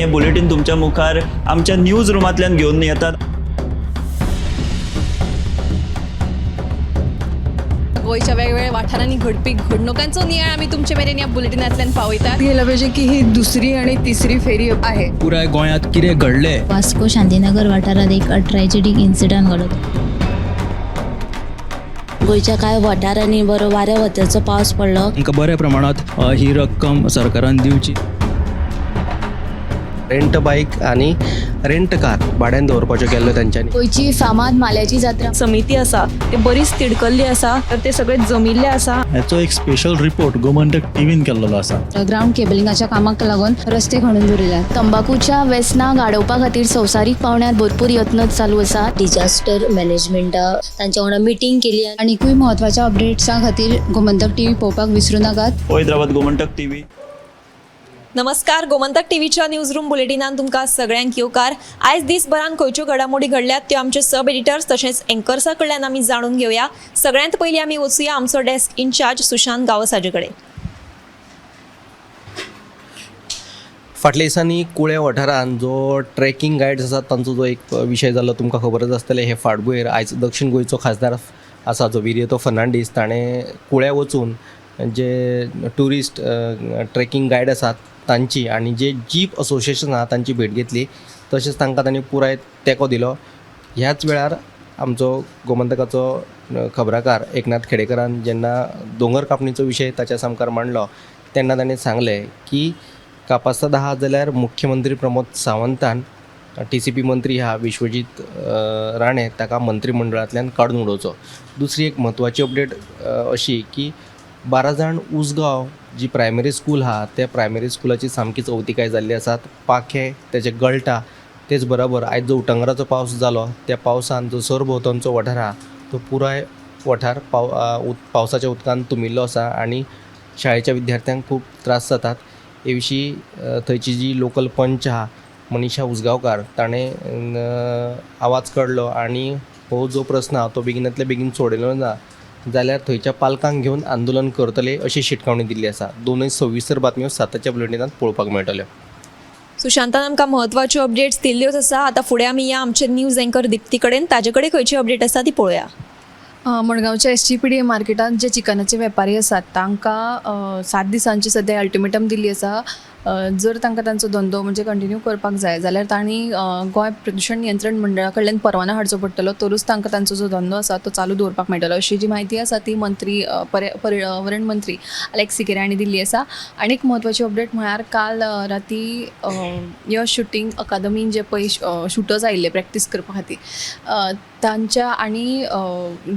हे बुलेटिन तुमच्या मुखार आमच्या न्यूज रूमांतल्यान घेवन येतात. गोयच्या वेगवेगळ्या वाठारांनी घडपी घडणुकांचो नियाळ आमी तुमचे मेरेन ह्या बुलेटिनांतल्यान पावयतात. गेलं पाहिजे की ही दुसरी आणि तिसरी फेरी आहे. पुराय गोंयांत कितें घडलें. वास्को शांतीनगर वाठारात एक ट्रॅजेडीक इन्सिडंट घडत. गोंयच्या कांय वाठारांनी बरो वाऱ्या वताचो पावस पडलो. तांकां बऱ्या प्रमाणात ही रक्कम सरकारान दिवची. रेंट बाईक आणि रेंट कार भाड्यान दवरपाच्यो केल्ल्यो तेंच्यांनी. गोंयची फामाद माल्याची जात्रा समिती आसा ते बरीच तिडकल्ली आसा, तर ते सगळे जमिल्ले आसा. हाचो एक स्पेशल रिपोर्ट गोमंतक टीव्हीन केल्लो आसा. ग्राउंड केबलिंगाच्या कामाक लागून रस्ते खणून दवरिल्यात. तंबाखूच्या व्यसनां गाडोवपा खातीर संवसारीक पावंड्यार भरपूर यत्न चालू आसा. डिजास्टर मॅनेजमेंटा तांच्या वांगडा मिटींग केली. आनीकूय म्हत्वाच्या अपडेट्सां खातीर गोमंतक टीव्ही पळोवपाक विसरूं नाकात. पळयत रावात गोमंतक टीव्ही. नमस्कार, गोमंतक टीव्हीच्या न्यूज रूम बुलेटिनान तुमकां सगळ्यांक येवकार. आयज दिसभरान खंयच्यो घडामोडी घडल्यात त्यो आमचे सब एडिटर्स तशेंच एंकर्सा कडल्यान आमी जाणून घेवया. सगळ्यांत पयलीं आमी वचुया आमचो डेस्क इन्चार्ज सुशांत गावसाजे कडेन. फाटल्या दिसांनी कुळ्या वाठारांत जो ट्रेकिंग गायड्स आसात तांचो जो एक विशय जाल्लो तुमकां खबरच आसतलें. हे फाटभुंयेर आयज दक्षिण गोंयचो खासदार आसा जो विर्यतो फर्नांडीस ताणें कुळ्या वचून जे ट्युरिस्ट ट्रेकिंग गायड आसात तांची आनी जे जीप असोसिएशन आहा तांची भेट घेतली. तशेंच तांकां तांणी पुराय तेंको दिलो. ह्याच वेळार आमचो गोमंतकाचो खबराकार एकनाथ खेडेकरान जेन्ना दोंगर कापणीचो विशय ताच्या सामकार मांडलो तेन्ना ताणें सांगलें की कापासाद आहा जाल्यार मुख्यमंत्री प्रमोद सावंतान TCP मंत्री हा विश्वजीत राणे ताका मंत्रिमंडळांतल्यान काडून उडोवचो. दुसरी एक म्हत्वाची अपडेट अशी की 12 जाण उसगांव जी प्रायमरी स्कूल आहा त्या प्रायमरी स्कुलाची सामकीच अवतिकाय जाल्ली आसात. पाखे तेजे गळटा तेच बरोबर आयज जो उटंगराचो पावस जालो त्या पावसान जो सरभोंवतणचो वाठार आहा तो पुराय वाठार पावसाच्या उदकान तुमिल्लो आसा आनी शाळेच्या विद्यार्थ्यांक खूब त्रास जातात. हे विशीं थंयची जी लोकल पंच आहा मनीषा उसगांवकार ताणें आवाज काडलो आनी हो जो प्रस्न आहा तो बेगिनांतल्या बेगीन सोडयलो ना जाल्यार थंयच्या पालकांक घेवन आंदोलन करतले अशी शिटकावणी दिल्ली आसा. दोनूय सविस्तर बातम्यो साताच्या बुलेटिनांत पळोवपाक मेळटल्यो. सुशांतान आमकां म्हत्वाच्यो अपडेट्स दिल्ल्योच आसा. आतां फुडें आमी या आमचे न्यूज एंकर दिप्ती कडेन ताजे कडेन खंयची अपडेट आसा ती पळोवया. मडगांवच्या SGPDA मार्केटांत जे चिकनाचे वेपारी आसात तांकां 7 दिसांची सद्या अल्टिमेटम दिल्ली आसा. जर तांकां तांचो धंदो म्हणजे कंटिन्यू करपाक जाय जाल्यार तांणी गोंय प्रदूशण नियंत्रण मंडळा कडल्यान परवानो हाडचो पडटलो. तरूच तांकां तांचो जो धंदो आसा तो चालू दवरपाक मेळटलो अशी जी म्हायती आसा ती मंत्री पर्यावरण मंत्री अलेक्स सिकेरे हांणी दिल्ली आसा. आनी एक म्हत्वाची अपडेट म्हळ्यार काल राती यश शूटिंग अकादमीन जे पळय शूटर्स आयिल्ले प्रॅक्टीस करपा खातीर तांच्या आनी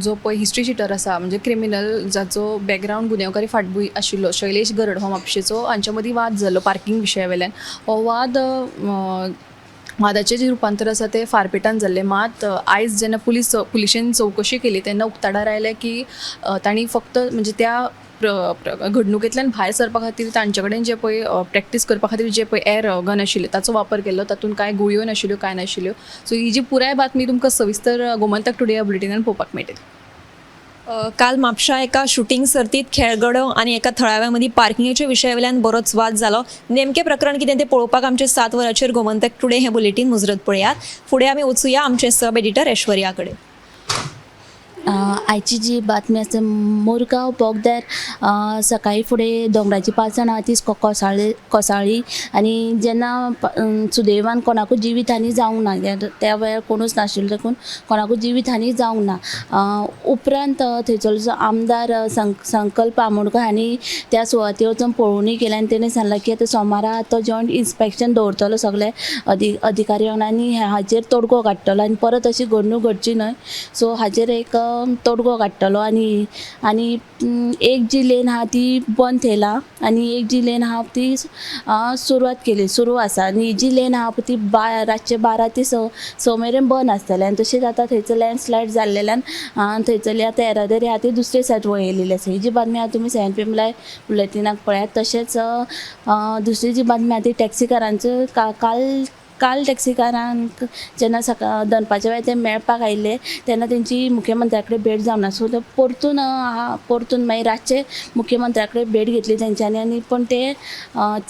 जो पळय हिस्ट्री शिटर आसा म्हणजे क्रिमिनल जाचो बॅकग्रावंड गुन्यांवकारी फाटभूंय आशिल्लो शैलेश गरड हो म्हापशेचो हांच्या मदीं वाद जाल्लो पार्किंग विशया वयल्यान. हो वादाचें जे रुपांतर आसा तें फारपेटान जाल्लें. मात आयज जेन्ना पुलिशेन चवकशी केली तेन्ना उक्ताडार आयलें की तांणी फक्त म्हणजे त्या घडणुकेंतल्यान भायर सरपा खातीर तांचे कडेन जे पळय प्रॅक्टीस करपा खातीर जे पळय एअर गन आशिल्ले ताचो वापर केल्लो. तातूंत कांय गुळयो नाशिल्ल्यो कांय नाशिल्ल्यो. सो ही जी पुराय बातमी तुमकां सविस्तर गोमंतक टुडे ह्या बुलेटिनान पळोवपाक मेळटली. काल म्हापशा एका शूटिंग सर्तीत खेळगडो आनी एका थळाव्या मदीं पार्किंगेच्या विशया वयल्यान बरोच वाद जालो. नेमकें प्रकरण कितें तें पळोवपाक आमचे 7 वरांचेर गोमंतक टुडे हें बुलेटीन मुजरत पळयात. फुडें आमी वचुया आमचे सब एडिटर ऐश्वर्या कडेन. आयची जी बातमी आसा मोरगांव बोगद्यार सकाळी फुडें दोंगराची 5 जाणां ती कोसळ्ळी आनी जेन्ना सुदैवान कोणाकूच जिवीत हानी जावंक ना. त्या वेळार कोणूच नाशिल्लो देखून कोणाकूच जिवीत हानी जावंक ना. उपरांत थंयचो आमदार संकल्प आमोणकर हांणी त्या सुवातेर वचून पळोवणी केली आनी तेणें सांगलां की आतां सोमारा तो जॉयंट इन्स्पेक्शन दवरतलो सगळे अधिकारी आनी हाचेर तोडगो काडटलो आनी परत अशी घडणूक घडची न्हय. सो हाचेर एक तोडगो काडटलो आनी एक जी लेन आहा ती बंद थेयला आनी एक जी लेन आहा ती सुरू आसा आनी जी लेन आहा ती रातचे 12 ते 6 मेरेन बंद आसतलें. आनी तशेंच आतां थंयचो लँडस्लायड जाल्लेल्यान थंयचली आतां येरादारी आहा ती दुसरे सायड वळयलेली आसा. ही जी बातमी आहा तुमी 7 PM लायव्ह बुलेटिनाक पळयात. तशेंच दुसरी जी बातमी आहा ती टॅक्सीकारांचो काल काल टॅक्सीकारांक जेन्ना दनपारच्या वेळार ते मेळपाक आयिल्ले तेन्ना तेंची मुख्यमंत्र्या कडेन भेट जावना. सो ते परतून मागीर रातचे मुख्यमंत्र्या कडेन भेट घेतली तेंच्यांनी आनी पण ते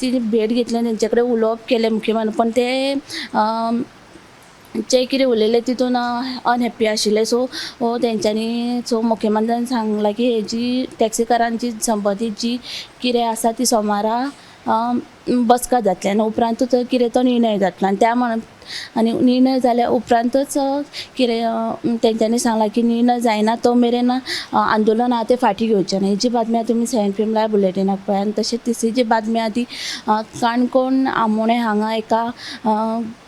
ती भेट घेतली आनी तेंचे कडेन उलोवप केलें मुख्यमंत्री. पण ते जे कितें उलयले तितून अनहॅप्पी आशिल्ले. सो तेंच्यांनी मुख्यमंत्र्यान सांगलां की हेजी टॅक्सीकारांची संबंदीत जी कितें आसा ती सोमारा बसका जातली आनी उपरांतूच कितें तो निर्णय जातलो. आनी त्या आनी निर्णय जाल्या उपरांतूच कितें तेंच्यांनी सांगलां की निर्णय जायना तो मेरेन आंदोलन आहा तें फाटीं घेवचें ना. ही जी बातमी आहा तुमी 7 PM लायव्ह बुलेटिनाक पळय. आनी तशेंच तिसरी जी बातमी आहा ती काणकोण आमोणे हांगा एका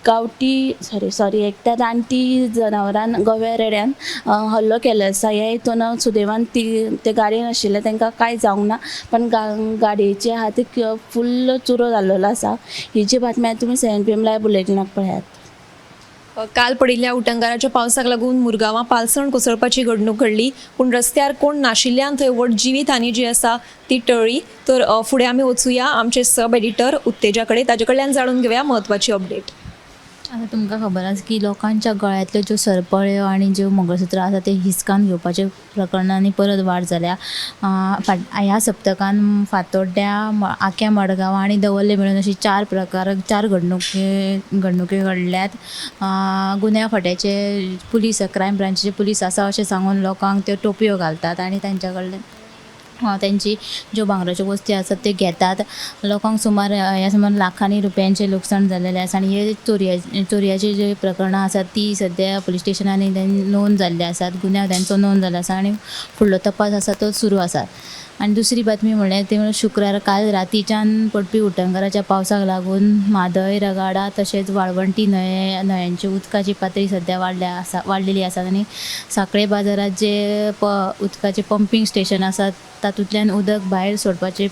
एकट्या रानटी जनावरान गव्या रेड्यान हल्लो केल्लो आसा. ह्या हितून सुदैवान ते गाडयेन आशिल्ले तांकां कांय जावंक ना, पण गाडयेचे आहा ती फुल्ल चुरो जाल्लो आसा. ही जी बातमी आहा तुमी 7 PM लायव्ह बुलेटिनाक पळयात. काल पडिल्ल्या उटंगाराच्या पावसाक लागून मुरगांवां पालसण कोसळपाची घडणूक घडली, पूण रस्त्यार कोण नाशिल्ल्यान थंय व्हड जिवीत हानी जी आसा ती टळ्ळी. तर फुडें आमी वचुया आमचे सब एडिटर उत्तेजा कडेन, ताजे कडल्यान जाणून घेवया म्हत्वाची अपडेट. आता तुमकां खबर आसा की लोकांच्या गळ्यांतल्यो ज्यो सरपळ्यो आनी ज्यो मंगळसुत्रां आसा ते हिसकावन घेवपाचे प्रकरणांनी परत वाड जाल्या. ह्या सप्तकान फातोड्ड्या, आख्या मडगांवां आनी दवर्ले मेळून अशी 4 घडणुकी घडल्यात. गुन्या फाट्याचे पुलीस, क्रायम ब्रांचचे पुलीस आसा अशें सांगून लोकांक त्यो टोपयो घालतात आनी तांच्या कडल्यान त्यांची ज्यो भांगराच्यो वस्ती आसात ते घेतात. लोकांक सुमार लाखांनी रुपयांचे लुकसाण जाल्लेले आसा. आनी हे चोरयाची जी प्रकरणां आसात ती सद्या पुलीस स्टेशनांनी नोंद जाल्ली आसात. गुन्यांव त्यांचो नोंद जाल्लो आसा आनी फुडलो तपास आसा तो सुरू आसा. आनी दुसरी बातमी म्हणल्यार ते शुक्रार काल रातीच्यान पडपी उटंगाराच्या पावसाक लागून म्हादय, रगाडा तशेंच वाळवंटी न्हंयांची उदकाची पातळी सद्या वाडलेली आसा. आनी सांखळे बाजारात जे उदकाचे पंपींग स्टेशन आसात तातूंतल्यान उदक भायर सोडपाचे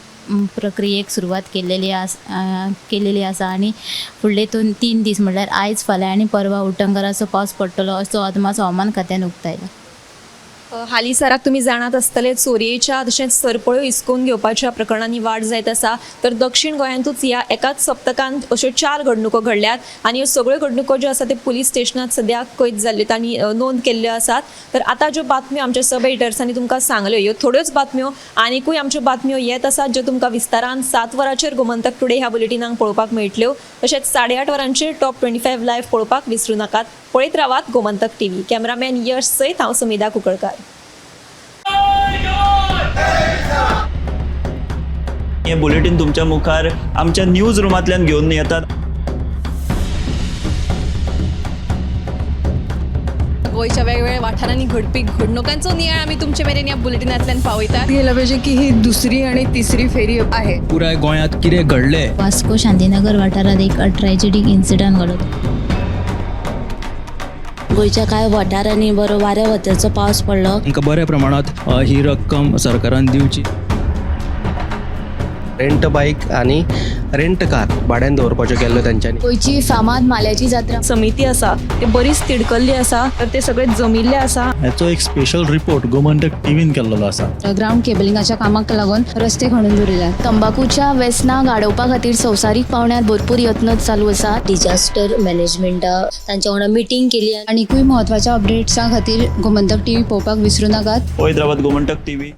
प्रक्रियेक सुरवात केलेली आसा. आनी फुडले 3 दीस म्हणल्यार आयज, फाल्यां आनी परवा उटंगाराचो पावस पडटलो असो अदमास हवामान खात्यान उक्तायला. हालीसराक तुम्ही जाणात आसतले चोरयेच्या तशेंच सरपळ्यो हिसकोवन घेवपाच्या प्रकरणांनी वाड जायत आसा. तर दक्षिण गोंयांतूच ह्या एकाच सप्तकांत अश्यो 4 घडणुको घडल्यात आनी ह्यो सगळ्यो घडणुको ज्यो आसा ते पुलीस स्टेशनांत सद्या कैद जाल्ल्यो आनी नोंद केल्ल्यो आसात. तर आतां ज्यो बातम्यो आमच्या सब एडिटर्सांनी तुमकां सांगल्यो ह्यो थोड्योच बातम्यो, आनीकूय आमच्यो बातम्यो येत आसात ज्यो तुमकां विस्तारान 7 वरांचेर गोमंतक टुडे ह्या बुलेटिनांक पळोवपाक मेळटल्यो. तशेंच 8:30 वरांचेर टॉप 25 लायव्ह पळोवपाक विसरूं नाकात. पळयत रावात गोमंतक TV. कॅमेरामॅन यश सयत हांव समिधा कुंकळकार. हे बुलेटिन तुमच्या मुखार आमच्या न्यूज रूमांतल्यान घेवन येतात. गोंयच्या वेगवेगळ्या वाठारांनी घडपी घडणुकांचो नियाळ आमी तुमचे मेरेन ह्या बुलेटिनांतल्यान पावयतात. गेल्या पाहिजे की ही दुसरी आणि तिसरी फेरी आहे. पुराय गोंयांत कितें घडलें वास्को शांतीनगर वाठारात एक ट्रॅजेडीक इन्सिडंट घडलो. गोंयच्या कांय वाठारांनी बरो वाऱ्या वतेचो पावस पडलो. तांकां बऱ्या प्रमाणात ही रक्कम सरकारान दिवची. रेंट बाईक आणि रेंट कार भाड्यान दवरपाच्यो केल्ल्यो तेंच्यांनी. गोंयची फामाद माल्याची जात्रा समिती आसा ते बरीच तिडकल्ली आसा. तर ते सगळे जमिल्ले आसा. ह्याचो एक स्पेशल रिपोर्ट गोमंतक टीव्हीन केल्लो आसा. ग्राउंड केबलिंगाच्या कामाक लागून रस्ते खणून दवरिल्यात. तंबाखूच्या व्यसनां गाडोवपा खातीर संवसारीक पावंड्यार भरपूर यत्न चालू आसा. डिजास्टर मॅनेजमेंटा तांच्या वांगडा मिटींग केली. आनीकूय म्हत्वाच्या अपडेट्सां खातीर गोमंतक TV पळोवपाक विसरूं नाकात. पळयत रावात गोमंतक TV.